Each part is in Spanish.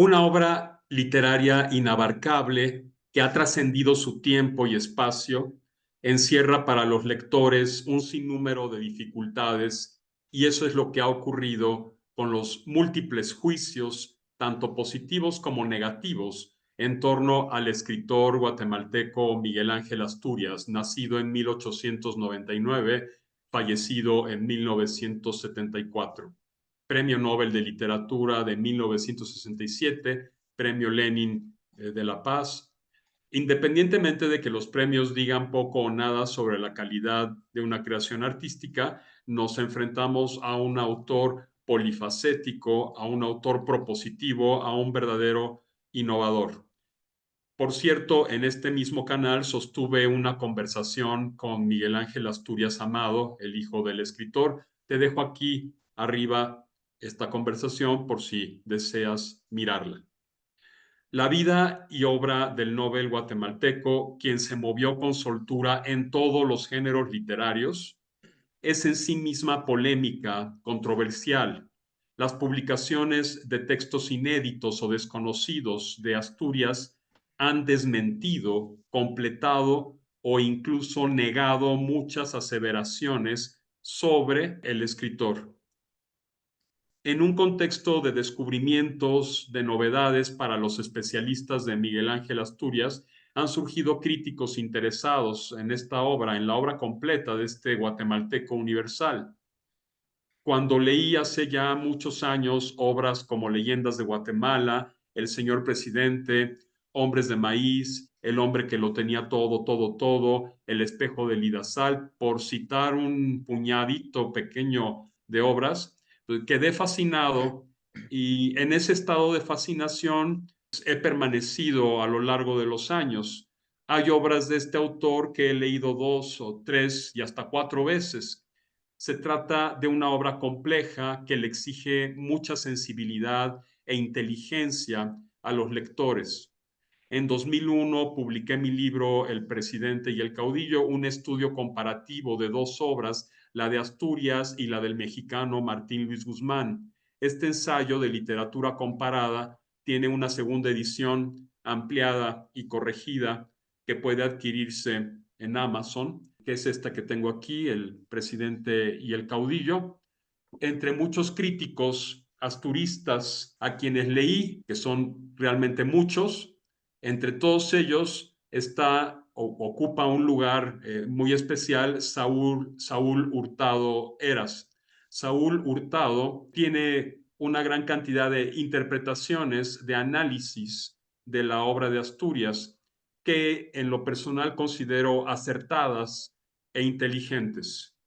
Una obra literaria inabarcable que ha trascendido su tiempo y espacio, encierra para los lectores un sinnúmero de dificultades y eso es lo que ha ocurrido con los múltiples juicios, tanto positivos como negativos, en torno al escritor guatemalteco Miguel Ángel Asturias, nacido en 1899, fallecido en 1974. Premio Nobel de Literatura de 1967, Premio Lenin de la Paz. Independientemente de que los premios digan poco o nada sobre la calidad de una creación artística, nos enfrentamos a un autor polifacético, a un autor propositivo, a un verdadero innovador. Por cierto, en este mismo canal sostuve una conversación con Miguel Ángel Asturias Amado, el hijo del escritor. Te dejo aquí arriba esta conversación por si deseas mirarla. La vida y obra del Nobel guatemalteco, quien se movió con soltura en todos los géneros literarios, es en sí misma polémica, controversial. Las publicaciones de textos inéditos o desconocidos de Asturias han desmentido, completado o incluso negado muchas aseveraciones sobre el escritor. En un contexto de descubrimientos, de novedades para los especialistas de Miguel Ángel Asturias, han surgido críticos interesados en esta obra, en la obra completa de este guatemalteco universal. Cuando leí hace ya muchos años obras como Leyendas de Guatemala, El Señor Presidente, Hombres de Maíz, El hombre que lo tenía todo, todo, todo, El espejo de Lidasal, por citar un puñadito pequeño de obras, pues quedé fascinado y en ese estado de fascinación he permanecido a lo largo de los años. Hay obras de este autor que he leído 2 o 3 y hasta 4 veces. Se trata de una obra compleja que le exige mucha sensibilidad e inteligencia a los lectores. En 2001 publiqué mi libro El presidente y el caudillo, un estudio comparativo de 2 obras, la de Asturias y la del mexicano Martín Luis Guzmán. Este ensayo de literatura comparada tiene una segunda edición ampliada y corregida que puede adquirirse en Amazon, que es esta que tengo aquí, El presidente y el caudillo. Entre muchos críticos asturistas a quienes leí, que son realmente muchos, entre todos ellos ocupa un lugar muy especial Saúl Hurtado Eras. Saúl Hurtado tiene una gran cantidad de interpretaciones, de análisis de la obra de Asturias, que en lo personal considero acertadas e inteligentes.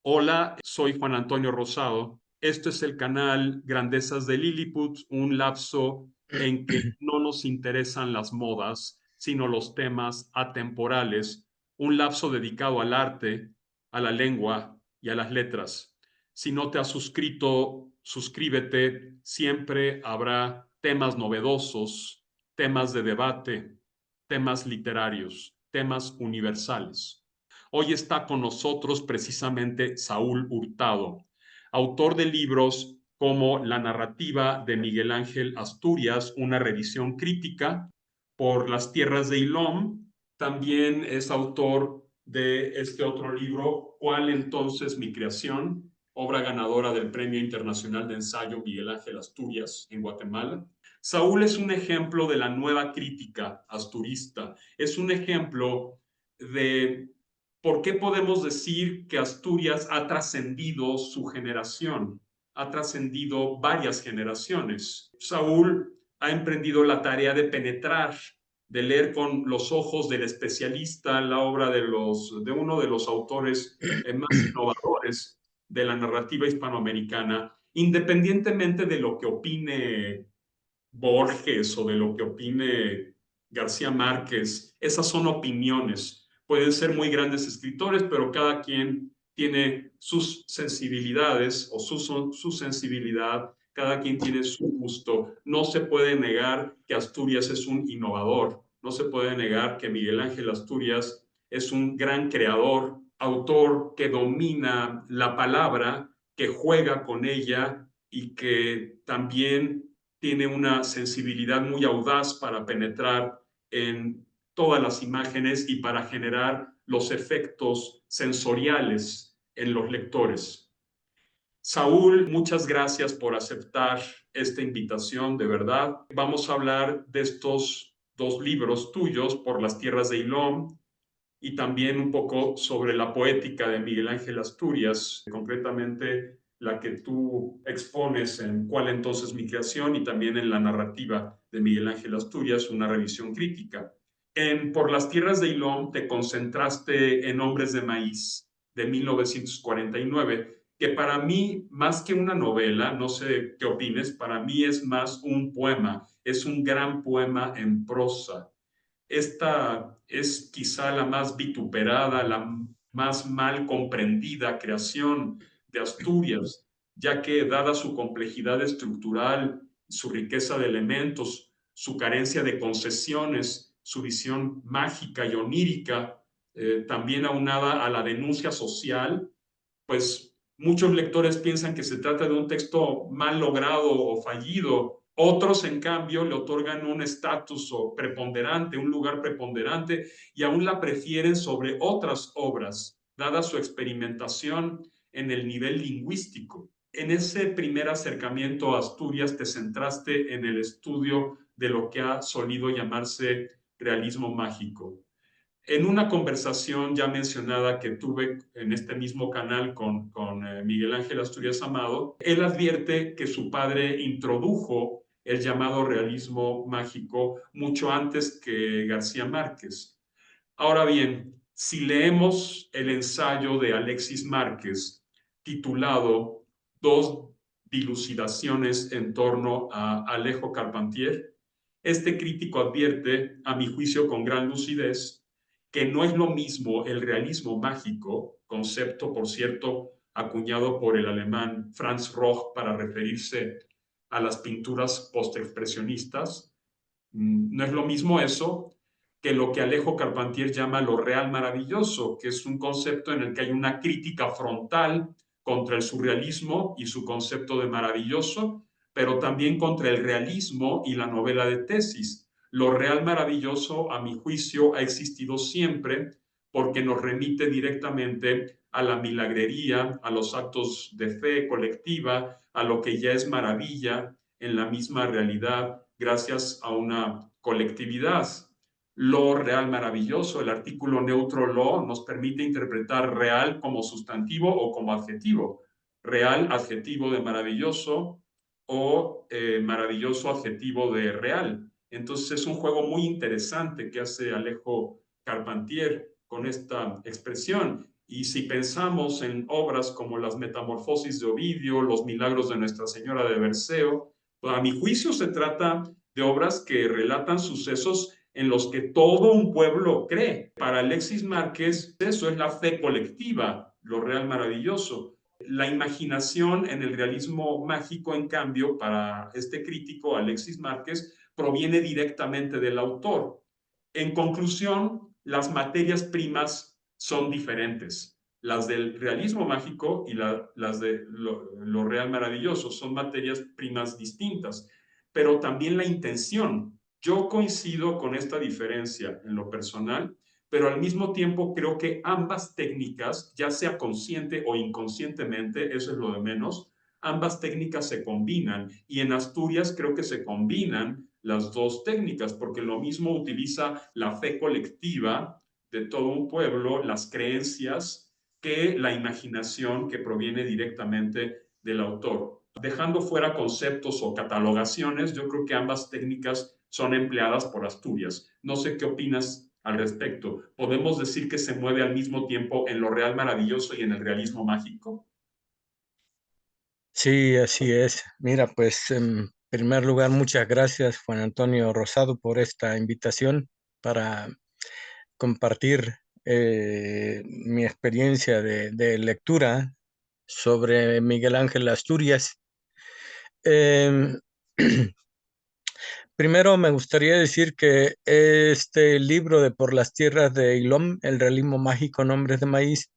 Hola, soy Juan Antonio Rosado. Esto es el canal Grandezas de Lilliput, un lapso en que no nos interesan las modas, sino los temas atemporales, un lapso dedicado al arte, a la lengua y a las letras. Si no te has suscrito, suscríbete. Siempre habrá temas novedosos, temas de debate, temas literarios, temas universales. Hoy está con nosotros precisamente Saúl Hurtado, autor de libros como La narrativa de Miguel Ángel Asturias, una revisión crítica por las tierras de Ilóm. También es autor de este otro libro, ¿Cuál entonces mi creación? Obra ganadora del Premio Internacional de Ensayo Miguel Ángel Asturias en Guatemala. Saúl es un ejemplo de la nueva crítica asturista, es un ejemplo de por qué podemos decir que Asturias ha trascendido su generación, ha trascendido varias generaciones. Saúl ha emprendido la tarea de penetrar, de leer con los ojos del especialista la obra de uno de los autores más innovadores de la narrativa hispanoamericana, independientemente de lo que opine Borges o de lo que opine García Márquez. Esas son opiniones. Pueden ser muy grandes escritores, pero cada quien tiene sus sensibilidades o su sensibilidad, cada quien tiene su gusto. No se puede negar que Asturias es un innovador, no se puede negar que Miguel Ángel Asturias es un gran creador, autor que domina la palabra, que juega con ella y que también tiene una sensibilidad muy audaz para penetrar en todas las imágenes y para generar los efectos sensoriales en los lectores. Saúl, muchas gracias por aceptar esta invitación, de verdad. Vamos a hablar de estos dos libros tuyos, Por las tierras de Ilón, y también un poco sobre la poética de Miguel Ángel Asturias, concretamente la que tú expones en ¿Cuál entonces mi creación? Y también en la narrativa de Miguel Ángel Asturias, una revisión crítica. En Por las tierras de Ilón te concentraste en Hombres de Maíz de 1949, que para mí, más que una novela, no sé qué opines, para mí es más un poema, es un gran poema en prosa. Esta es quizá la más vituperada, la más mal comprendida creación de Asturias, ya que dada su complejidad estructural, su riqueza de elementos, su carencia de concesiones, su visión mágica y onírica, también aunada a la denuncia social, pues muchos lectores piensan que se trata de un texto mal logrado o fallido. Otros, en cambio, le otorgan un estatus preponderante, un lugar preponderante, y aún la prefieren sobre otras obras, dada su experimentación en el nivel lingüístico. En ese primer acercamiento a Asturias te centraste en el estudio de lo que ha solido llamarse realismo mágico. En una conversación ya mencionada que tuve en este mismo canal con Miguel Ángel Asturias Amado, él advierte que su padre introdujo el llamado realismo mágico mucho antes que García Márquez. Ahora bien, si leemos el ensayo de Alexis Márquez titulado Dos dilucidaciones en torno a Alejo Carpentier, este crítico advierte, a mi juicio con gran lucidez, que no es lo mismo el realismo mágico, concepto, por cierto, acuñado por el alemán Franz Roch para referirse a las pinturas postexpresionistas. No es lo mismo eso que lo que Alejo Carpentier llama lo real maravilloso, que es un concepto en el que hay una crítica frontal contra el surrealismo y su concepto de maravilloso, pero también contra el realismo y la novela de tesis. Lo real maravilloso, a mi juicio, ha existido siempre porque nos remite directamente a la milagrería, a los actos de fe colectiva, a lo que ya es maravilla en la misma realidad gracias a una colectividad. Lo real maravilloso, el artículo neutro lo, nos permite interpretar real como sustantivo o como adjetivo. Real, adjetivo de maravilloso, o maravilloso, adjetivo de real. Entonces es un juego muy interesante que hace Alejo Carpentier con esta expresión. Y si pensamos en obras como las Metamorfosis de Ovidio, Los Milagros de Nuestra Señora de Berceo, pues a mi juicio se trata de obras que relatan sucesos en los que todo un pueblo cree. Para Alexis Márquez, eso es la fe colectiva, lo real maravilloso. La imaginación en el realismo mágico, en cambio, para este crítico, Alexis Márquez, proviene directamente del autor. En conclusión, las materias primas son diferentes. Las del realismo mágico y las de lo real maravilloso son materias primas distintas, pero también la intención. Yo coincido con esta diferencia en lo personal, pero al mismo tiempo creo que ambas técnicas, ya sea consciente o inconscientemente, eso es lo de menos, ambas técnicas se combinan y en Asturias creo que se combinan las dos técnicas, porque lo mismo utiliza la fe colectiva de todo un pueblo, las creencias, que la imaginación que proviene directamente del autor. Dejando fuera conceptos o catalogaciones, yo creo que ambas técnicas son empleadas por Asturias. No sé qué opinas al respecto. ¿Podemos decir que se mueve al mismo tiempo en lo real maravilloso y en el realismo mágico? Sí, así es. Mira, pues en primer lugar, muchas gracias, Juan Antonio Rosado, por esta invitación para compartir mi experiencia de lectura sobre Miguel Ángel Asturias. Em, Primero me gustaría decir que este libro de Por las tierras de Ilóm, el realismo mágico en Hombres de Maíz,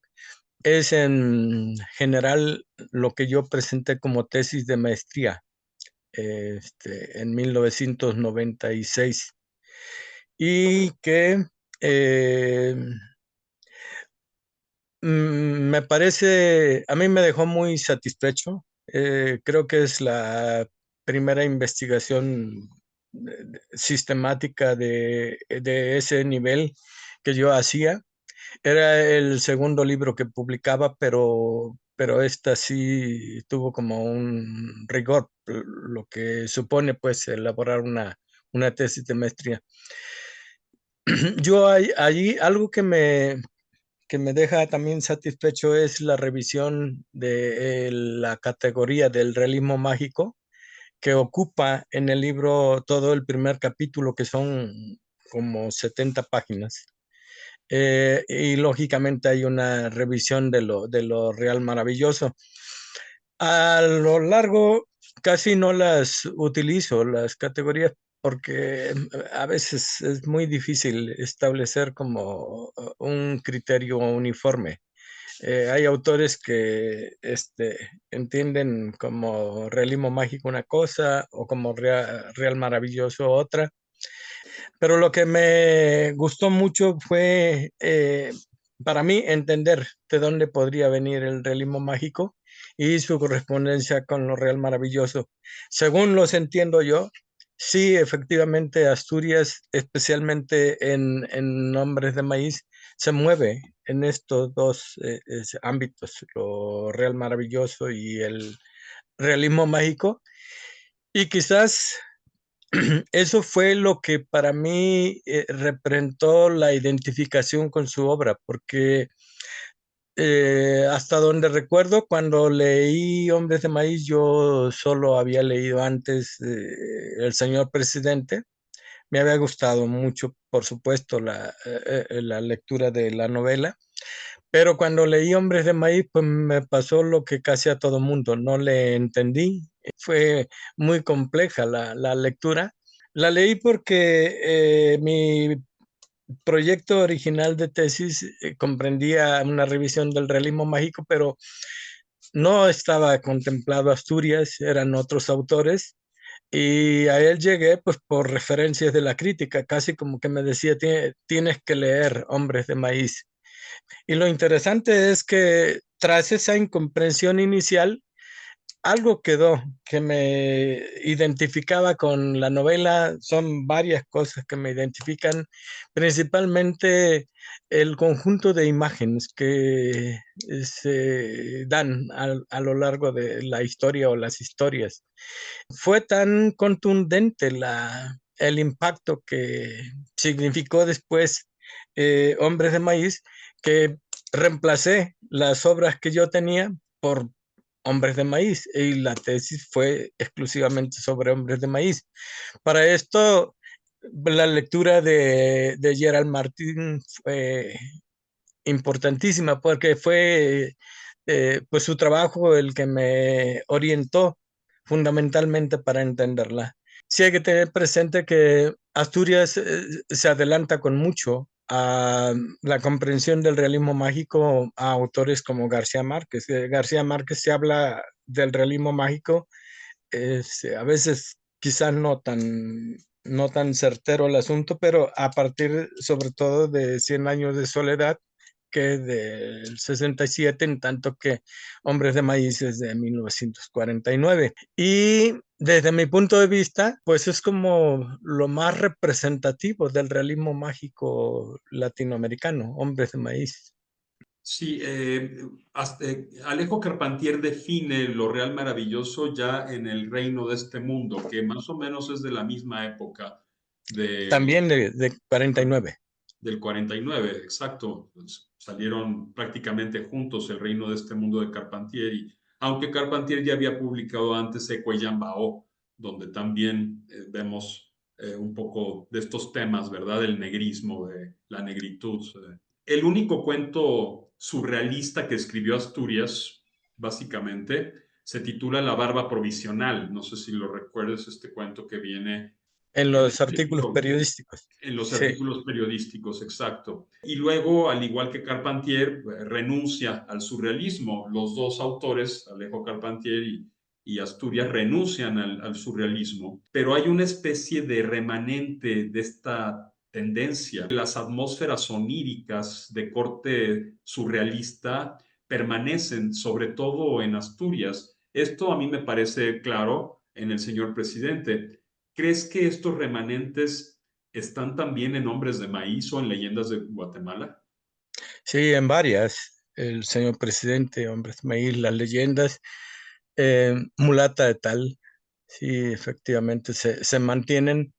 es en general lo que yo presenté como tesis de maestría. en 1996 y que eh, me parece, a mí me dejó muy satisfecho. Creo que es la primera investigación sistemática de ese nivel que yo hacía. Era el segundo libro que publicaba, pero esta sí tuvo como un rigor, lo que supone pues elaborar una tesis de maestría. Yo allí algo que me deja también satisfecho es la revisión de la categoría del realismo mágico que ocupa en el libro todo el primer capítulo, que son como 70 páginas. Y lógicamente hay una revisión de lo real maravilloso. A lo largo casi no las utilizo, las categorías, porque a veces es muy difícil establecer como un criterio uniforme. Hay autores que entienden como realismo mágico una cosa o como real maravilloso otra. Pero lo que me gustó mucho fue, para mí, entender de dónde podría venir el realismo mágico y su correspondencia con lo real maravilloso. Según los entiendo yo, sí, efectivamente, Asturias, especialmente en Nombres de Maíz, se mueve en estos dos ámbitos, lo real maravilloso y el realismo mágico. Y quizás eso fue lo que para mí representó la identificación con su obra, porque hasta donde recuerdo, cuando leí Hombres de Maíz, yo solo había leído antes El Señor Presidente. Me había gustado mucho, por supuesto, la lectura de la novela, pero cuando leí Hombres de Maíz, pues me pasó lo que casi a todo mundo, no le entendí. Fue muy compleja la lectura. La leí porque mi proyecto original de tesis comprendía una revisión del realismo mágico, pero no estaba contemplado Asturias, eran otros autores. Y a él llegué pues por referencias de la crítica, casi como que me decía, Tienes que leer Hombres de Maíz". Y lo interesante es que tras esa incomprensión inicial, algo quedó que me identificaba con la novela. Son varias cosas que me identifican, principalmente el conjunto de imágenes que se dan a lo largo de la historia o las historias. Fue tan contundente el impacto que significó después Hombres de Maíz, que reemplacé las obras que yo tenía por Hombres de Maíz y la tesis fue exclusivamente sobre Hombres de Maíz. Para esto, la lectura de Gerald Martin fue importantísima porque fue pues su trabajo el que me orientó fundamentalmente para entenderla. Sí hay que tener presente que Asturias se adelanta con mucho a la comprensión del realismo mágico a autores como García Márquez. García Márquez se habla del realismo mágico, a veces quizás no tan certero el asunto, pero a partir sobre todo de Cien años de soledad, que es del 67, en tanto que Hombres de Maíz es de 1949. Y desde mi punto de vista, pues es como lo más representativo del realismo mágico latinoamericano, Hombres de Maíz. Sí, Alejo Carpentier define lo real maravilloso ya en El reino de este mundo, que más o menos es de la misma época del, También de 49. del 49, exacto. Pues, salieron prácticamente juntos El reino de este mundo de Carpentier, y aunque Carpentier ya había publicado antes Eco y Bao, donde también vemos un poco de estos temas, ¿verdad? Del negrismo, de la negritud. El único cuento surrealista que escribió Asturias, básicamente, se titula La barba provisional. No sé si lo recuerdes, este cuento que viene En en los artículos México, periodísticos. en los Sí. artículos periodísticos, exacto. Y luego, al igual que Carpentier, renuncia al surrealismo. Los dos autores, Alejo Carpentier y Asturias renuncian al surrealismo, pero hay una especie de remanente de esta tendencia. Las atmósferas oníricas de corte surrealista permanecen, sobre todo en Asturias. Esto a mí me parece claro en el señor presidente. ¿Crees que estos remanentes están también en Hombres de Maíz o en Leyendas de Guatemala? Sí, en varias. El señor presidente, Hombres Maíz, las leyendas, Mulata de Tal, sí, efectivamente se mantienen.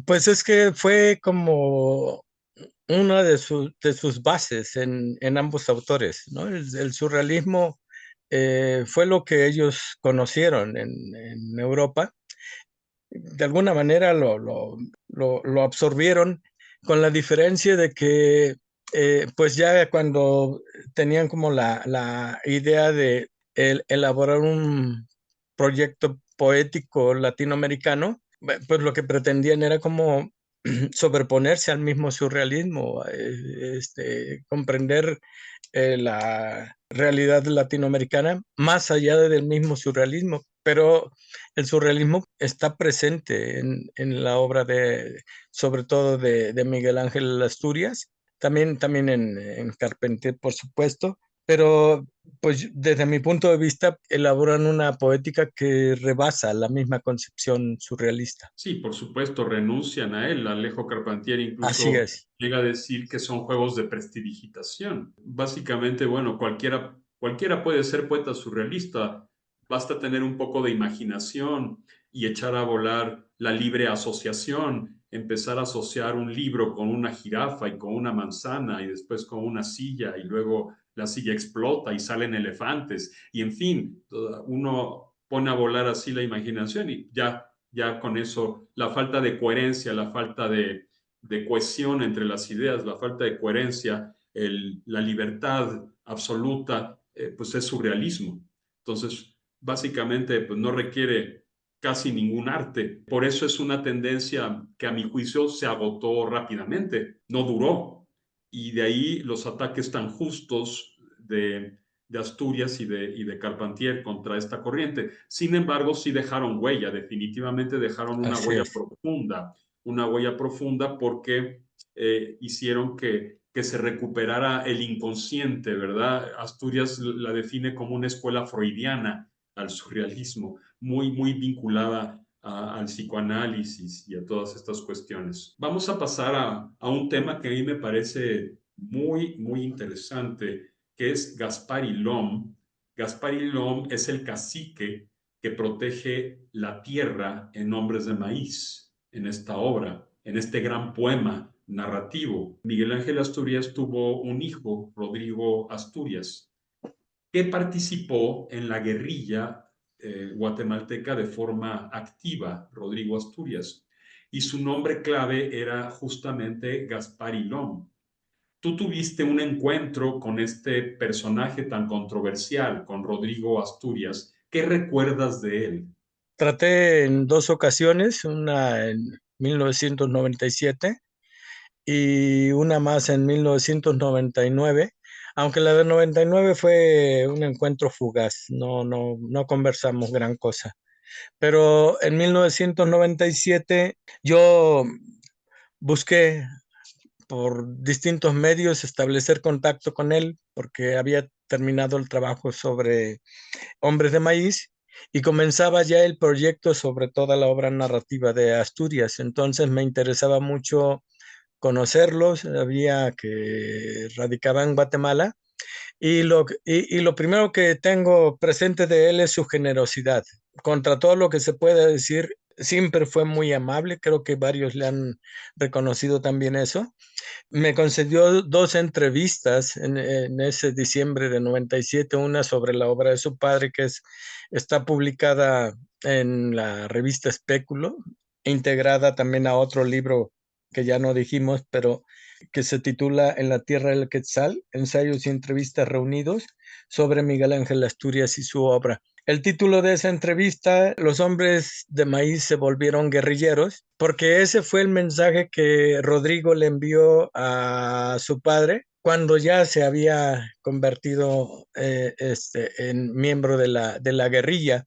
Pues es que fue como una de sus bases en ambos autores, ¿no? El surrealismo fue lo que ellos conocieron en Europa. De alguna manera lo absorbieron con la diferencia de que pues ya cuando tenían como la idea de elaborar un proyecto poético latinoamericano, pues lo que pretendían era como sobreponerse al mismo surrealismo, comprender la realidad latinoamericana más allá del mismo surrealismo, pero el surrealismo está presente en la obra sobre todo de Miguel Ángel Asturias, también en Carpentier, por supuesto, pero pues desde mi punto de vista elaboran una poética que rebasa la misma concepción surrealista. Sí, por supuesto, renuncian a él. Alejo Carpentier Así incluso es, llega a decir que son juegos de prestidigitación. Básicamente, bueno, cualquiera puede ser poeta surrealista. Basta tener un poco de imaginación y echar a volar la libre asociación, empezar a asociar un libro con una jirafa y con una manzana y después con una silla y luego la silla explota y salen elefantes y en fin, uno pone a volar así la imaginación y ya con eso, la falta de coherencia, la falta de cohesión entre las ideas, la falta de coherencia, la libertad absoluta, pues es surrealismo. Entonces, básicamente, pues no requiere casi ningún arte. Por eso es una tendencia que a mi juicio se agotó rápidamente, no duró. Y de ahí los ataques tan justos de Asturias y de Carpentier contra esta corriente. Sin embargo, sí dejaron huella, definitivamente dejaron así es. una huella profunda porque hicieron que se recuperara el inconsciente, ¿verdad? Asturias la define como una escuela freudiana al surrealismo, muy vinculada al psicoanálisis y a todas estas cuestiones. Vamos a pasar a un tema que a mí me parece muy interesante, que es Gaspar Ilom. Gaspar Ilom es el cacique que protege la tierra en Hombres de Maíz, en esta obra, en este gran poema narrativo. Miguel Ángel Asturias tuvo un hijo, Rodrigo Asturias, que participó en la guerrilla guatemalteca de forma activa, Rodrigo Asturias, y su nombre clave era justamente Gaspar Ilom. Tú tuviste un encuentro con este personaje tan controversial, con Rodrigo Asturias. ¿Qué recuerdas de él? Traté en dos ocasiones, una en 1997 y una más en 1999, aunque la de 99 fue un encuentro fugaz, no conversamos gran cosa. Pero en 1997 yo busqué por distintos medios establecer contacto con él porque había terminado el trabajo sobre Hombres de Maíz y comenzaba ya el proyecto sobre toda la obra narrativa de Asturias. Entonces me interesaba mucho conocerlos, sabía que radicaba en Guatemala y lo primero que tengo presente de él es su generosidad. Contra todo lo que se puede decir, siempre fue muy amable, creo que varios le han reconocido también eso. Me concedió dos entrevistas en ese diciembre de 97, una sobre la obra de su padre está publicada en la revista Espéculo, integrada también a otro libro que ya no dijimos, pero que se titula En la Tierra del Quetzal, ensayos y entrevistas reunidos sobre Miguel Ángel Asturias y su obra. El título de esa entrevista, Los hombres de maíz se volvieron guerrilleros, porque ese fue el mensaje que Rodrigo le envió a su padre cuando ya se había convertido en miembro de la guerrilla.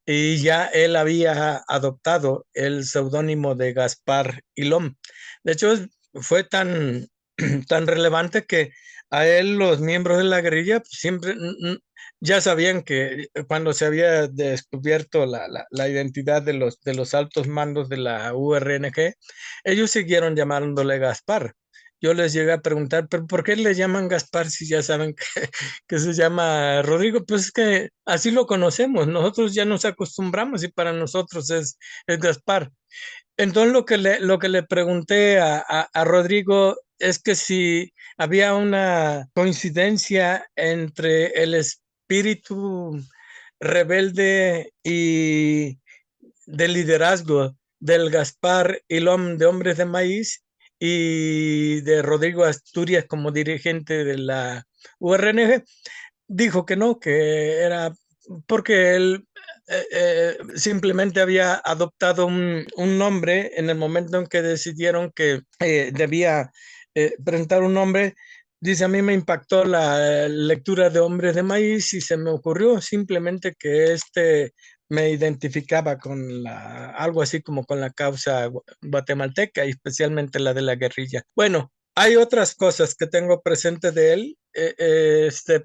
y ya él había adoptado el seudónimo de Gaspar Ilom. De hecho, fue tan, tan relevante que a él los miembros de la guerrilla pues, siempre ya sabían que cuando se había descubierto la identidad de los altos mandos de la URNG, ellos siguieron llamándole Gaspar. Yo les llegué a preguntar, ¿pero por qué le llaman Gaspar si ya saben que se llama Rodrigo? Pues es que así lo conocemos, nosotros ya nos acostumbramos y para nosotros es Gaspar. Entonces lo que le pregunté a Rodrigo es que si había una coincidencia entre el espíritu rebelde y de liderazgo del Gaspar Ilom de Hombres de Maíz y de Rodrigo Asturias como dirigente de la URNG. Dijo que no, que era porque él simplemente había adoptado un nombre en el momento en que decidieron que debía presentar un nombre. Dice, a mí me impactó la lectura de Hombres de Maíz y se me ocurrió simplemente que me identificaba con algo así como con la causa guatemalteca y especialmente la de la guerrilla. Bueno, hay otras cosas que tengo presente de él,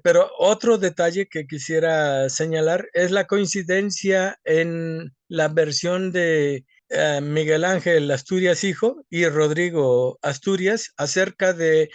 pero otro detalle que quisiera señalar es la coincidencia en la versión de Miguel Ángel Asturias hijo y Rodrigo Asturias acerca de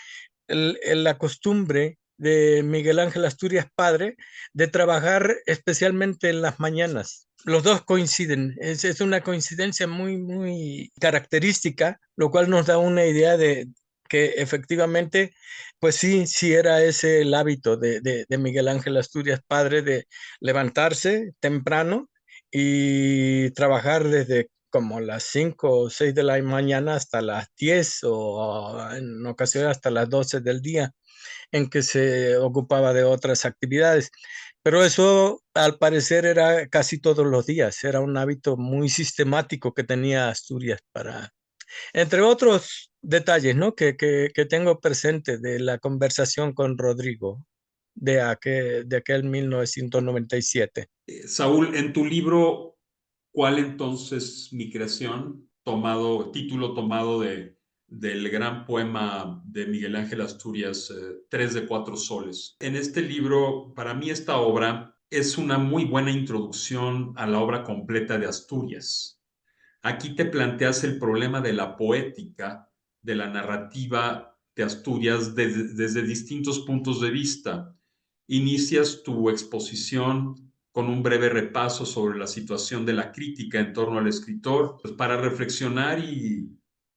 la costumbre de Miguel Ángel Asturias padre de trabajar especialmente en las mañanas. Los dos coinciden, es una coincidencia muy, muy característica, lo cual nos da una idea de que efectivamente, pues sí, sí era ese el hábito de Miguel Ángel Asturias padre de levantarse temprano y trabajar desde como las 5 o 6 de la mañana hasta las 10 o en ocasiones hasta las 12 del día, en que se ocupaba de otras actividades. Pero eso al parecer era casi todos los días, era un hábito muy sistemático que tenía Asturias para, entre otros detalles, ¿no? Que tengo presente de la conversación con Rodrigo de aquel 1997. Saúl, en tu libro, ¿cuál entonces mi creación? Título tomado del gran poema de Miguel Ángel Asturias, Tres de Cuatro Soles. En este libro, para mí esta obra es una muy buena introducción a la obra completa de Asturias. Aquí te planteas el problema de la poética, de la narrativa de Asturias desde distintos puntos de vista. Inicias tu exposición con un breve repaso sobre la situación de la crítica en torno al escritor, pues para reflexionar y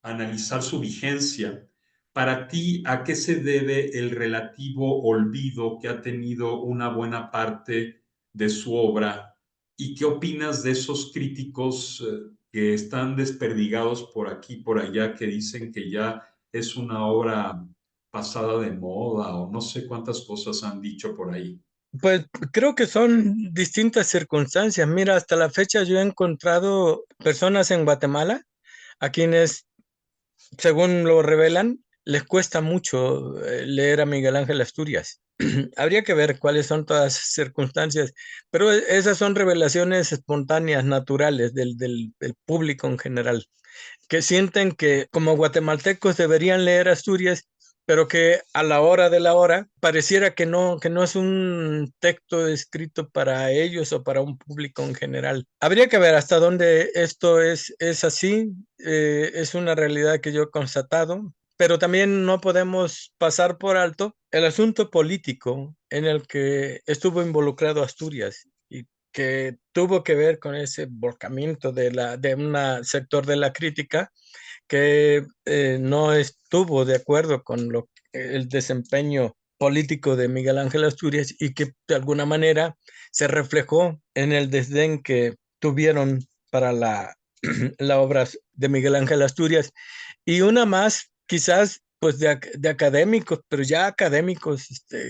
analizar su vigencia. Para ti, ¿a qué se debe el relativo olvido que ha tenido una buena parte de su obra? ¿Y qué opinas de esos críticos que están desperdigados por aquí y por allá, que dicen que ya es una obra pasada de moda o no sé cuántas cosas han dicho por ahí? Pues creo que son distintas circunstancias. Mira, hasta la fecha yo he encontrado personas en Guatemala a quienes, según lo revelan, les cuesta mucho leer a Miguel Ángel Asturias. Habría que ver cuáles son todas las circunstancias, pero esas son revelaciones espontáneas, naturales del público en general, que sienten que como guatemaltecos deberían leer Asturias, pero que a la hora de la hora pareciera que no es un texto escrito para ellos o para un público en general. Habría que ver hasta dónde esto es así, es una realidad que yo he constatado, pero también no podemos pasar por alto el asunto político en el que estuvo involucrado Asturias y que tuvo que ver con ese volcamiento de un sector de la crítica que no estuvo de acuerdo con el desempeño político de Miguel Ángel Asturias y que de alguna manera se reflejó en el desdén que tuvieron para la obra de Miguel Ángel Asturias. Y una más, quizás, pues de académicos, pero ya académicos,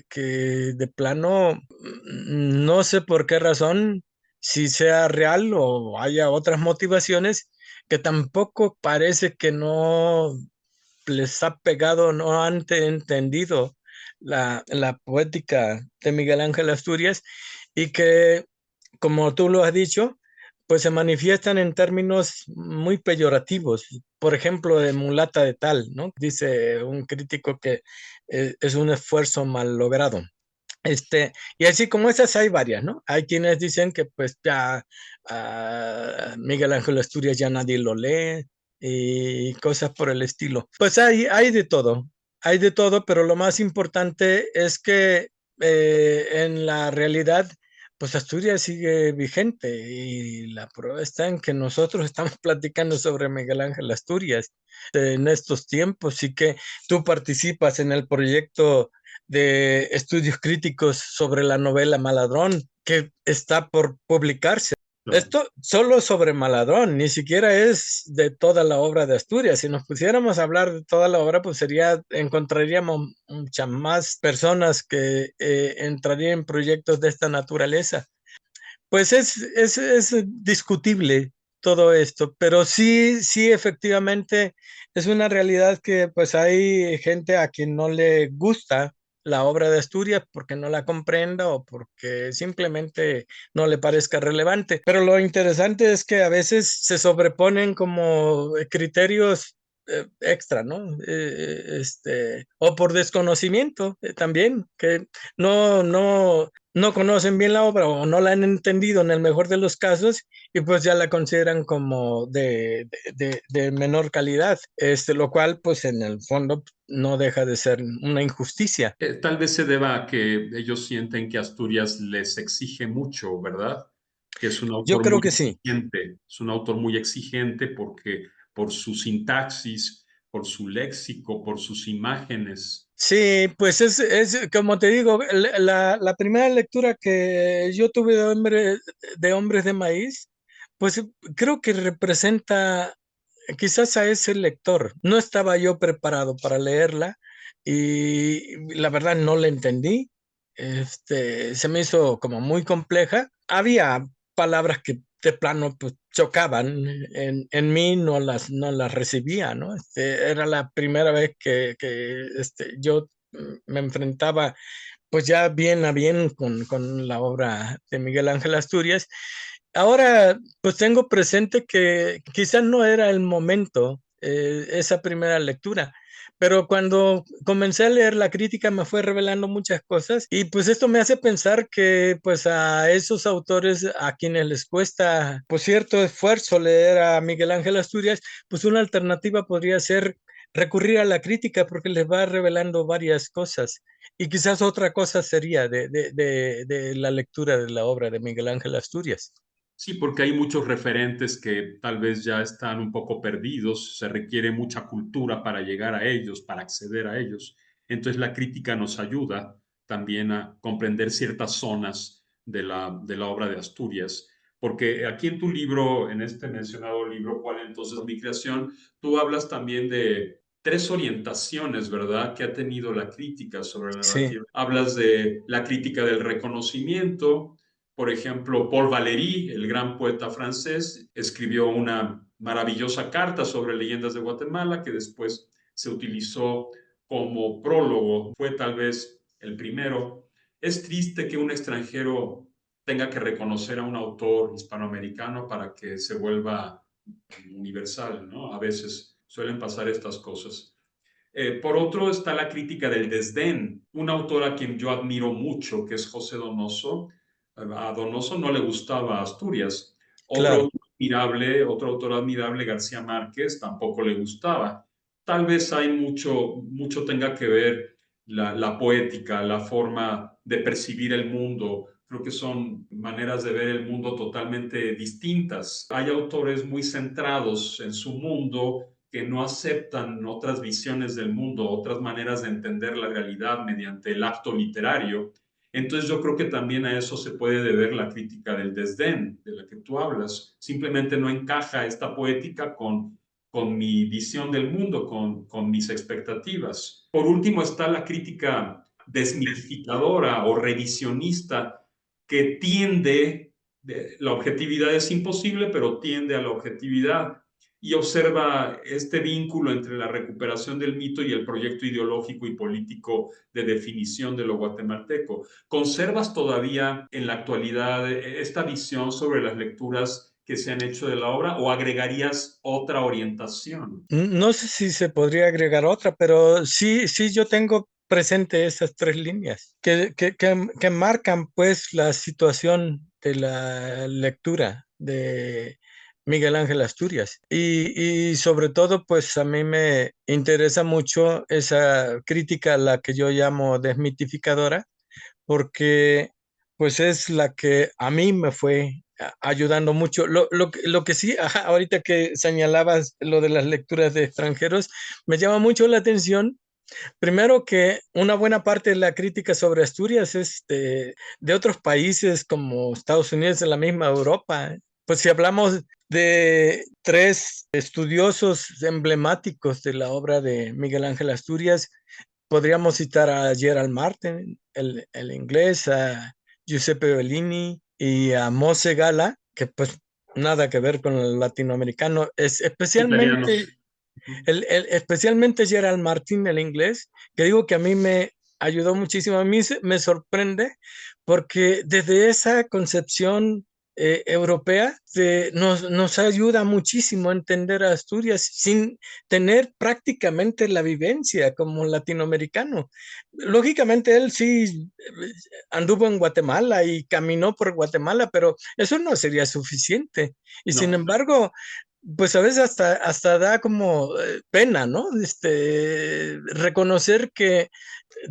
que de plano, no sé por qué razón, si sea real o haya otras motivaciones, que tampoco parece que no les ha pegado, no han entendido la poética de Miguel Ángel Asturias y que, como tú lo has dicho, pues se manifiestan en términos muy peyorativos. Por ejemplo, de mulata de tal, ¿no? Dice un crítico que es un esfuerzo mal logrado. Y así como esas hay varias, ¿no? Hay quienes dicen que pues ya Miguel Ángel Asturias ya nadie lo lee y cosas por el estilo. Pues hay de todo, pero lo más importante es que en la realidad, pues Asturias sigue vigente y la prueba está en que nosotros estamos platicando sobre Miguel Ángel Asturias en estos tiempos y que tú participas en el proyecto de estudios críticos sobre la novela Maladrón, que está por publicarse. Claro. Esto solo sobre Maladrón, ni siquiera es de toda la obra de Asturias. Si nos pusiéramos a hablar de toda la obra, pues encontraríamos muchas más personas que entrarían en proyectos de esta naturaleza. Pues es discutible todo esto, pero sí, sí, efectivamente es una realidad que pues hay gente a quien no le gusta la obra de Asturias porque no la comprenda o porque simplemente no le parezca relevante. Pero lo interesante es que a veces se sobreponen como criterios extra, ¿no? O por desconocimiento también, que no conocen bien la obra o no la han entendido en el mejor de los casos y pues ya la consideran como de menor calidad, lo cual pues en el fondo no deja de ser una injusticia. Tal vez se deba a que ellos sienten que Asturias les exige mucho, ¿verdad? Que es un Yo autor creo muy que sí. exigente, es un autor muy exigente porque por su sintaxis, por su léxico, por sus imágenes. Sí, pues es como te digo, la primera lectura que yo tuve de Hombres de Maíz, pues creo que representa quizás a ese lector. No estaba yo preparado para leerla y la verdad no la entendí. Se me hizo como muy compleja. Había palabras que de plano pues, chocaban en mí, no las recibía, ¿no? Era la primera vez que yo me enfrentaba pues ya bien a bien con la obra de Miguel Ángel Asturias. Ahora, pues tengo presente que quizás no era el momento, esa primera lectura, pero cuando comencé a leer la crítica me fue revelando muchas cosas y pues esto me hace pensar que pues a esos autores a quienes les cuesta pues cierto esfuerzo leer a Miguel Ángel Asturias, pues una alternativa podría ser recurrir a la crítica porque les va revelando varias cosas. Y quizás otra cosa sería de la lectura de la obra de Miguel Ángel Asturias. Sí, porque hay muchos referentes que tal vez ya están un poco perdidos, se requiere mucha cultura para llegar a ellos, para acceder a ellos. Entonces la crítica nos ayuda también a comprender ciertas zonas de la obra de Asturias. Porque aquí en tu libro, en este mencionado libro, ¿Cuál entonces mi creación? Tú hablas también de tres orientaciones, ¿verdad?, que ha tenido la crítica sobre la Sí, narrativa. Hablas de la crítica del reconocimiento. Por ejemplo, Paul Valéry, el gran poeta francés, escribió una maravillosa carta sobre leyendas de Guatemala que después se utilizó como prólogo. Fue tal vez el primero. Es triste que un extranjero tenga que reconocer a un autor hispanoamericano para que se vuelva universal, ¿no? A veces suelen pasar estas cosas. Por otro está la crítica del desdén, un autor a quien yo admiro mucho, que es José Donoso. A Donoso no le gustaba Asturias. claro. Otro autor admirable, García Márquez, tampoco le gustaba. Tal vez hay mucho tenga que ver la poética, la forma de percibir el mundo. Creo que son maneras de ver el mundo totalmente distintas. Hay autores muy centrados en su mundo que no aceptan otras visiones del mundo, otras maneras de entender la realidad mediante el acto literario. Entonces yo creo que también a eso se puede deber la crítica del desdén de la que tú hablas. Simplemente no encaja esta poética con mi visión del mundo, con mis expectativas. Por último está la crítica desmitificadora o revisionista que tiende, la objetividad es imposible, pero tiende a la objetividad y observa este vínculo entre la recuperación del mito y el proyecto ideológico y político de definición de lo guatemalteco. ¿Conservas todavía en la actualidad esta visión sobre las lecturas que se han hecho de la obra o agregarías otra orientación? No sé si se podría agregar otra, pero sí, sí, yo tengo presente esas tres líneas que marcan pues la situación de la lectura de Miguel Ángel Asturias. Y sobre todo, pues a mí me interesa mucho esa crítica a la que yo llamo desmitificadora, porque pues es la que a mí me fue ayudando mucho. Lo que sí, ajá, ahorita que señalabas lo de las lecturas de extranjeros, me llama mucho la atención. Primero que una buena parte de la crítica sobre Asturias es de otros países como Estados Unidos, de la misma Europa. Pues si hablamos de tres estudiosos emblemáticos de la obra de Miguel Ángel Asturias, podríamos citar a Gerald Martin, el inglés, a Giuseppe Bellini y a Mose Gala, que pues nada que ver con el latinoamericano, es especialmente, Italianos. Ujú. especialmente Gerald Martin, el inglés, que digo que a mí me ayudó muchísimo. A mí me sorprende porque desde esa concepción europea nos ayuda muchísimo a entender a Asturias sin tener prácticamente la vivencia como latinoamericano. Lógicamente él sí anduvo en Guatemala y caminó por Guatemala, pero eso no sería suficiente. Y sin No, embargo, pues a veces hasta da como pena, ¿no? Reconocer que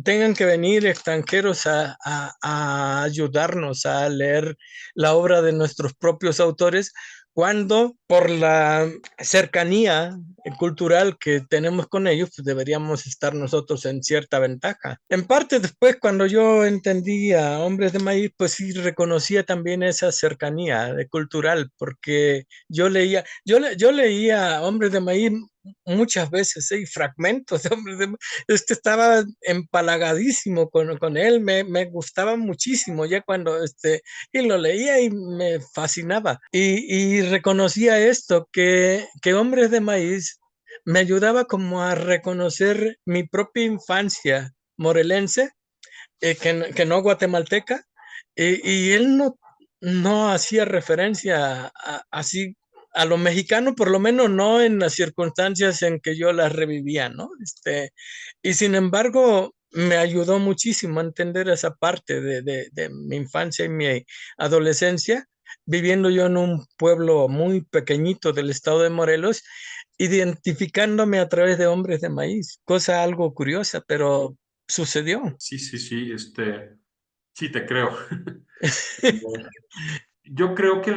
tengan que venir extranjeros a ayudarnos a leer la obra de nuestros propios autores, cuando por la cercanía cultural que tenemos con ellos, pues deberíamos estar nosotros en cierta ventaja. En parte después, cuando yo entendí a Hombres de Maíz, pues sí reconocía también esa cercanía cultural, porque yo leía Hombres de Maíz muchas veces, y fragmentos de Hombres de Maíz, estaba empalagadísimo con él, me gustaba muchísimo ya cuando y lo leía y me fascinaba. Y reconocía esto, que Hombres de Maíz me ayudaba como a reconocer mi propia infancia morelense, que no guatemalteca, y él no hacía referencia así a lo mexicano, por lo menos no en las circunstancias en que yo las revivía, ¿no? Y sin embargo, me ayudó muchísimo a entender esa parte de mi infancia y mi adolescencia, viviendo yo en un pueblo muy pequeñito del estado de Morelos, identificándome a través de Hombres de Maíz, cosa algo curiosa, pero sucedió. sí, sí, sí, sí te creo. Yo creo que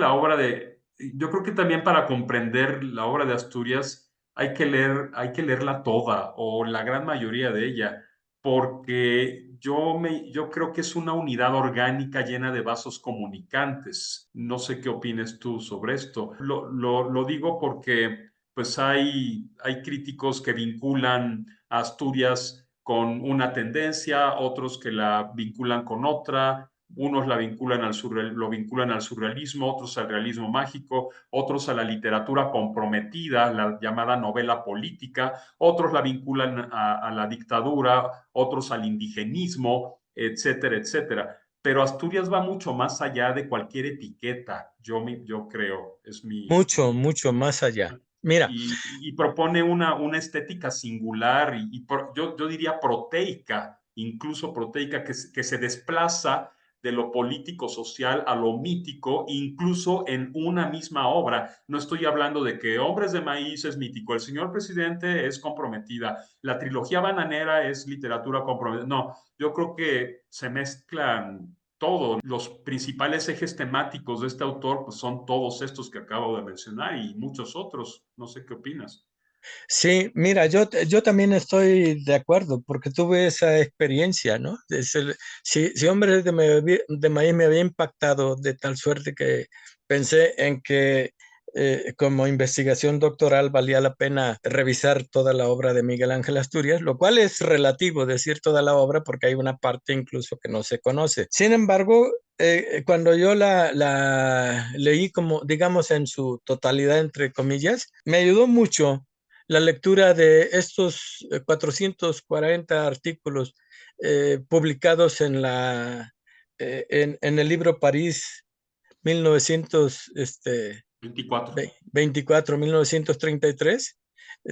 yo creo que también para comprender la obra de Asturias hay que leerla toda o la gran mayoría de ella, porque yo creo que es una unidad orgánica llena de vasos comunicantes. No sé qué opines tú sobre esto. Lo digo porque pues hay críticos que vinculan a Asturias con una tendencia, otros que la vinculan con otra. Unos lo vinculan al surrealismo, otros al realismo mágico, otros a la literatura comprometida, la llamada novela política, otros la vinculan a la dictadura, otros al indigenismo, etcétera, etcétera. Pero Asturias va mucho más allá de cualquier etiqueta, yo creo, es Mucho, mucho más allá. Mira, y propone una estética singular yo diría proteica, incluso proteica, que se desplaza de lo político-social a lo mítico, incluso en una misma obra. No estoy hablando de que Hombres de Maíz es mítico, El Señor Presidente es comprometida, la trilogía bananera es literatura comprometida. No, yo creo que se mezclan todo. Los principales ejes temáticos de este autor pues, son todos estos que acabo de mencionar y muchos otros. No sé qué opinas. sí, mira, yo también estoy de acuerdo porque tuve esa experiencia, ¿no? Si Hombres de Maíz me había impactado de tal suerte que pensé en que como investigación doctoral valía la pena revisar toda la obra de Miguel Ángel Asturias, lo cual es relativo decir toda la obra porque hay una parte incluso que no se conoce. Sin embargo, cuando yo la leí como, digamos, en su totalidad, entre comillas, me ayudó mucho la lectura de estos 440 artículos publicados en el libro París 1900, 24. 24, 1933,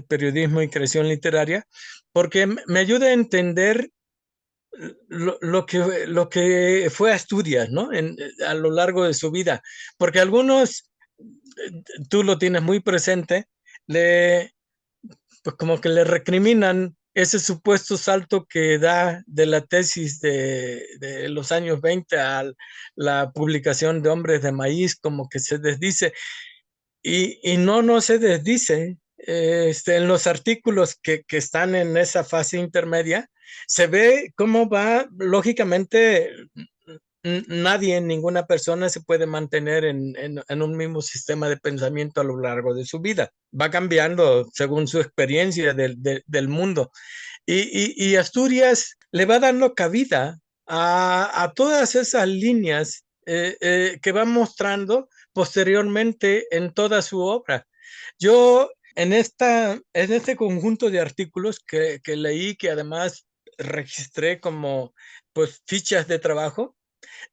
periodismo y creación literaria, porque me ayuda a entender lo que fue Asturias, ¿no? A lo largo de su vida, porque algunos, tú lo tienes muy presente, le, pues como que le recriminan ese supuesto salto que da de la tesis de los años 20 a la publicación de Hombres de Maíz, como que se desdice. Y no se desdice. En los artículos que están en esa fase intermedia, se ve cómo va, lógicamente, nadie, ninguna persona se puede mantener en un mismo sistema de pensamiento a lo largo de su vida. Va cambiando según su experiencia del mundo. Y Asturias le va dando cabida a todas esas líneas que va mostrando posteriormente en toda su obra. Yo en este conjunto de artículos que leí, que además registré como pues fichas de trabajo,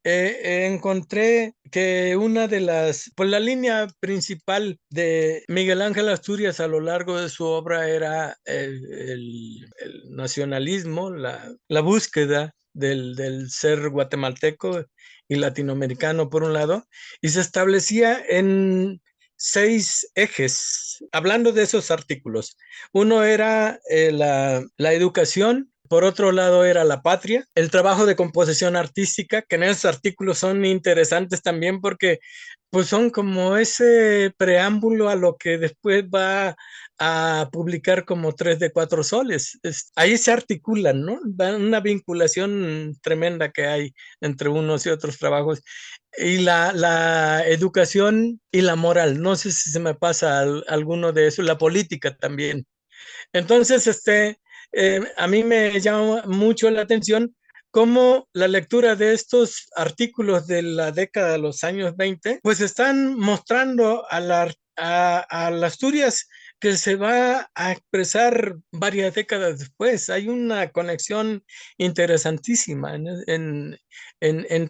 encontré que una de pues la línea principal de Miguel Ángel Asturias a lo largo de su obra era el nacionalismo, la búsqueda del ser guatemalteco y latinoamericano por un lado, y se establecía en 6 ejes, hablando de esos artículos. Uno era la educación, por otro lado era la patria, el trabajo de composición artística, que en esos artículos son interesantes también porque pues son como ese preámbulo a lo que después va a publicar como Tres de Cuatro Soles. Ahí se articulan, ¿no? Una vinculación tremenda que hay entre unos y otros trabajos. Y la educación y la moral, no sé si se me pasa alguno de eso, la política también. Entonces, a mí me llama mucho la atención cómo la lectura de estos artículos de la década de los años 20, pues están mostrando a la Asturias que se va a expresar varias décadas después. Hay una conexión interesantísima en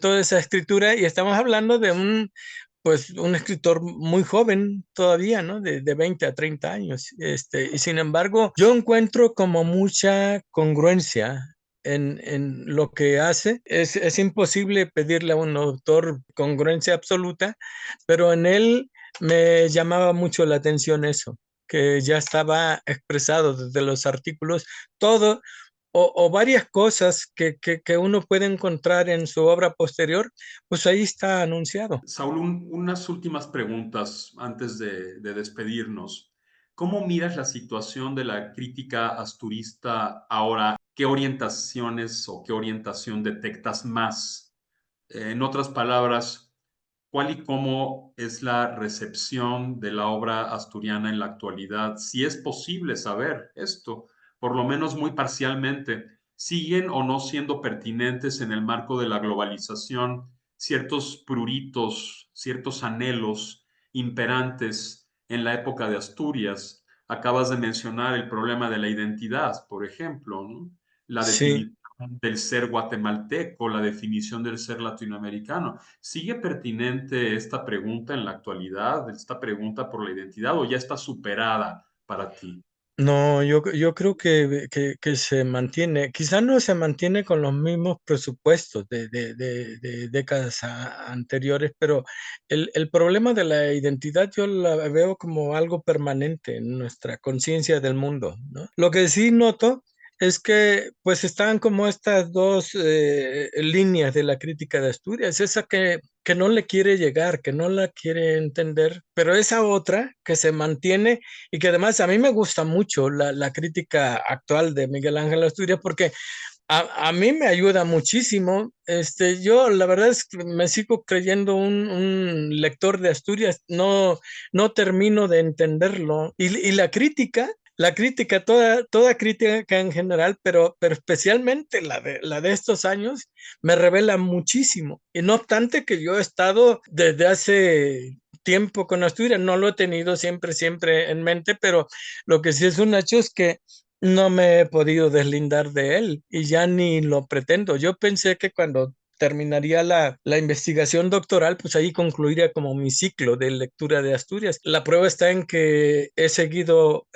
toda esa escritura y estamos hablando de pues un escritor muy joven todavía, ¿no? De 20 a 30 años. Y sin embargo, yo encuentro como mucha congruencia en lo que hace. Es imposible pedirle a un autor congruencia absoluta, pero en él me llamaba mucho la atención eso, que ya estaba expresado desde los artículos todo o varias cosas que uno puede encontrar en su obra posterior, pues ahí está anunciado. Saúl, unas últimas preguntas antes de despedirnos. ¿Cómo miras la situación de la crítica asturista ahora? ¿Qué orientaciones o qué orientación detectas más? En otras palabras, ¿cuál y cómo es la recepción de la obra asturiana en la actualidad? Si es posible saber esto, por lo menos muy parcialmente, ¿siguen o no siendo pertinentes en el marco de la globalización ciertos pruritos, ciertos anhelos imperantes en la época de Asturias? Acabas de mencionar el problema de la identidad, por ejemplo, ¿no? La Sí, definición del ser guatemalteco, la definición del ser latinoamericano. ¿Sigue pertinente esta pregunta en la actualidad, esta pregunta por la identidad, o ya está superada para ti? no, yo creo que se mantiene, quizás no se mantiene con los mismos presupuestos de décadas anteriores, pero el problema de la identidad yo la veo como algo permanente en nuestra conciencia del mundo, ¿no? Lo que sí noto es que pues están como estas dos líneas de la crítica de Asturias, esa que no le quiere llegar, que no la quiere entender, pero esa otra que se mantiene y que además a mí me gusta mucho la crítica actual de Miguel Ángel Asturias porque a mí me ayuda muchísimo. Yo la verdad es que me sigo creyendo un lector de Asturias, no termino de entenderlo. Y la crítica, toda crítica en general, pero especialmente la de estos años, me revela muchísimo. Y no obstante que yo he estado desde hace tiempo con Asturias, no lo he tenido siempre en mente, pero lo que sí es un hecho es que no me he podido deslindar de él y ya ni lo pretendo. Yo pensé que cuando terminaría la investigación doctoral, pues ahí concluiría como mi ciclo de lectura de Asturias. La prueba está en que he seguido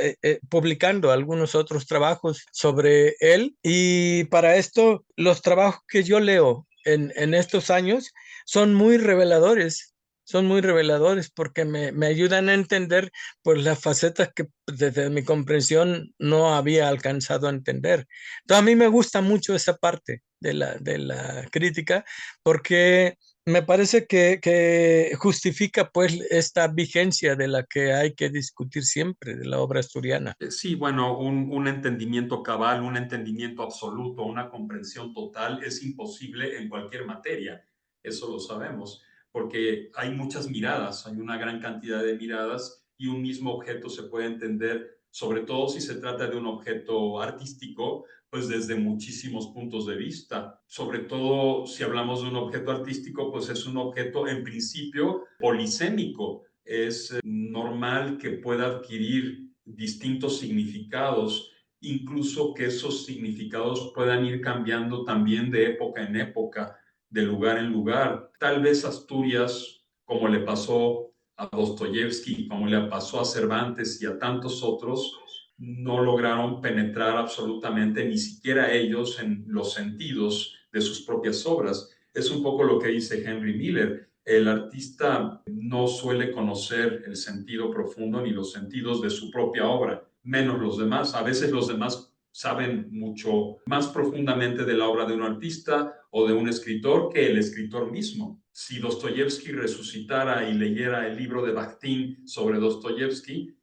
publicando algunos otros trabajos sobre él, y para esto los trabajos que yo leo en estos años son muy reveladores. Son muy reveladores porque me ayudan a entender pues las facetas que desde mi comprensión no había alcanzado a entender. Entonces a mí me gusta mucho esa parte de la crítica, porque me parece que justifica pues esta vigencia de la que hay que discutir siempre, de la obra asturiana. Sí, bueno, un entendimiento cabal, un entendimiento absoluto, una comprensión total es imposible en cualquier materia. Eso lo sabemos, porque hay muchas miradas, hay una gran cantidad de miradas y un mismo objeto se puede entender, sobre todo si se trata de un objeto artístico, pues desde muchísimos puntos de vista. Sobre todo si hablamos de un objeto artístico, pues es un objeto en principio polisémico. Es normal que pueda adquirir distintos significados, incluso que esos significados puedan ir cambiando también de época en época, de lugar en lugar. Tal vez Asturias, como le pasó a Dostoyevsky, como le pasó a Cervantes y a tantos otros, no lograron penetrar absolutamente ni siquiera ellos en los sentidos de sus propias obras. Es un poco lo que dice Henry Miller. El artista no suele conocer el sentido profundo ni los sentidos de su propia obra, menos los demás. A veces los demás saben mucho más profundamente de la obra de un artista o de un escritor que el escritor mismo. Si Dostoyevsky resucitara y leyera el libro de Bakhtin sobre Dostoyevsky,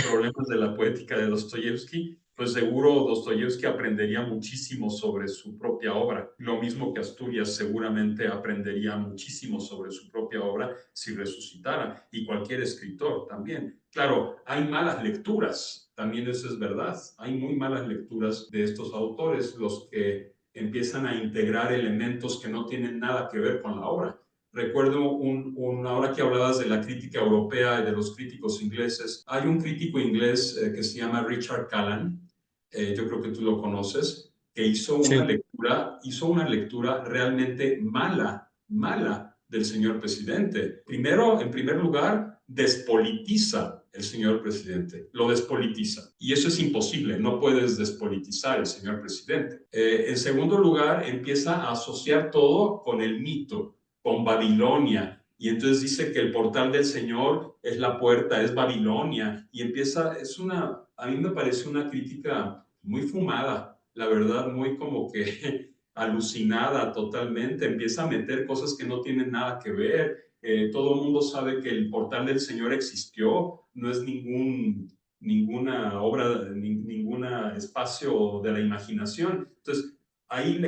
Problemas de la poética de Dostoyevsky, pues seguro Dostoyevsky aprendería muchísimo sobre su propia obra. Lo mismo que Asturias seguramente aprendería muchísimo sobre su propia obra si resucitara, y cualquier escritor también. Claro, hay malas lecturas, también eso es verdad. Hay muy malas lecturas de estos autores, los que empiezan a integrar elementos que no tienen nada que ver con la obra. Recuerdo ahora que hablabas de la crítica europea y de los críticos ingleses, hay un crítico inglés que se llama Richard Callan, yo creo que tú lo conoces, que Sí. hizo una lectura realmente mala, mala del señor presidente. Primero, en primer lugar, despolitiza el señor presidente, lo despolitiza. Y eso es imposible, no puedes despolitizar el señor presidente. En segundo lugar, empieza a asociar todo con el mito, con Babilonia, y entonces dice que el portal del Señor es la puerta, es Babilonia, y empieza, a mí me parece una crítica muy fumada, la verdad, muy como que alucinada totalmente, empieza a meter cosas que no tienen nada que ver. Todo el mundo sabe que el portal del Señor existió, no es ninguna obra, ningún espacio de la imaginación. Entonces, hay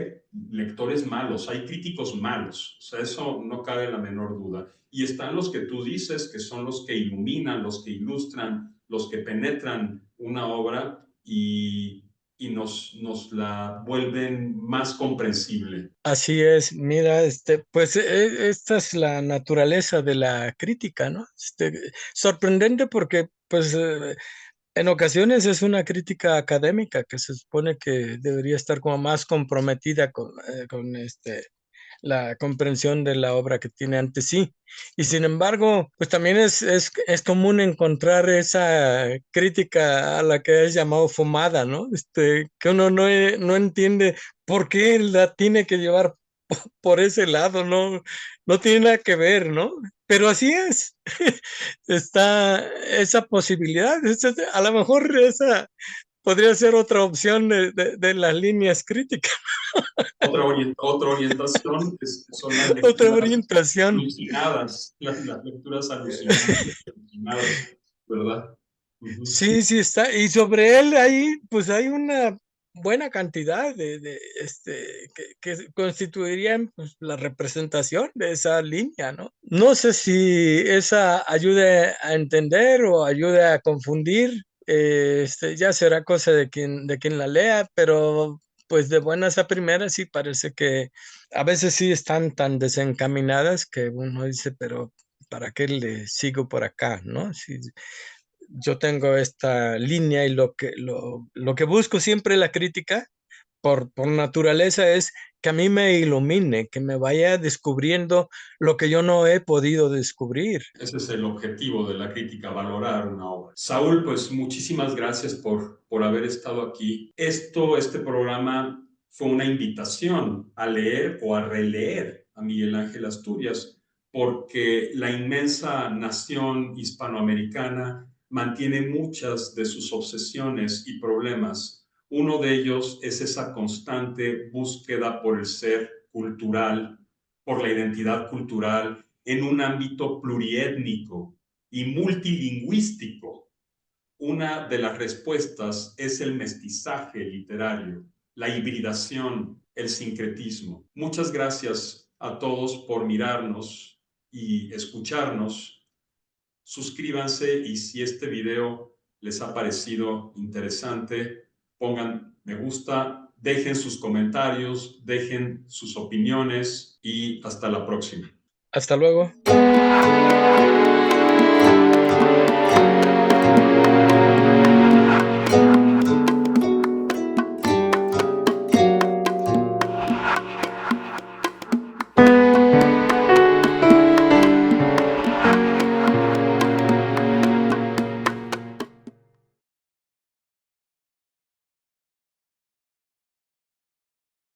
lectores malos, hay críticos malos, o sea, eso no cabe la menor duda. Y están los que tú dices, que son los que iluminan, los que ilustran, los que penetran una obra y nos la vuelven más comprensible. Así es, mira, pues esta es la naturaleza de la crítica, ¿no? Sorprendente porque, pues, en ocasiones es una crítica académica que se supone que debería estar como más comprometida con la comprensión de la obra que tiene ante sí. Y sin embargo, pues también es común encontrar esa crítica a la que es llamado fumada, ¿no? Que uno no entiende por qué la tiene que llevar por ese lado, no, no tiene nada que ver, ¿no? Pero así es. Está esa posibilidad. A lo mejor esa podría ser otra opción de las líneas críticas, Otra orientación son las otra lecturas orientación. alucinadas, las lecturas alucinantes, alucinadas, ¿verdad? Uh-huh. Sí, sí está. Y sobre él ahí, pues hay una buena cantidad que constituirían pues, la representación de esa línea, ¿no? No sé si esa ayude a entender o ayude a confundir. Ya será cosa de quien la lea, pero pues de buenas a primeras sí parece que a veces sí están tan desencaminadas que uno dice, pero ¿para qué le sigo por acá, no? Si yo tengo esta línea y lo que busco siempre la crítica, por naturaleza es que a mí me ilumine, que me vaya descubriendo lo que yo no he podido descubrir. Ese es el objetivo de la crítica, valorar una obra. Saúl, pues muchísimas gracias por haber estado aquí. Este programa fue una invitación a leer o a releer a Miguel Ángel Asturias, porque la inmensa nación hispanoamericana mantiene muchas de sus obsesiones y problemas. Uno de ellos es esa constante búsqueda por el ser cultural, por la identidad cultural, en un ámbito pluriétnico y multilingüístico. Una de las respuestas es el mestizaje literario, la hibridación, el sincretismo. Muchas gracias a todos por mirarnos y escucharnos. Suscríbanse y si este video les ha parecido interesante, pongan me gusta, dejen sus comentarios, dejen sus opiniones y hasta la próxima. Hasta luego.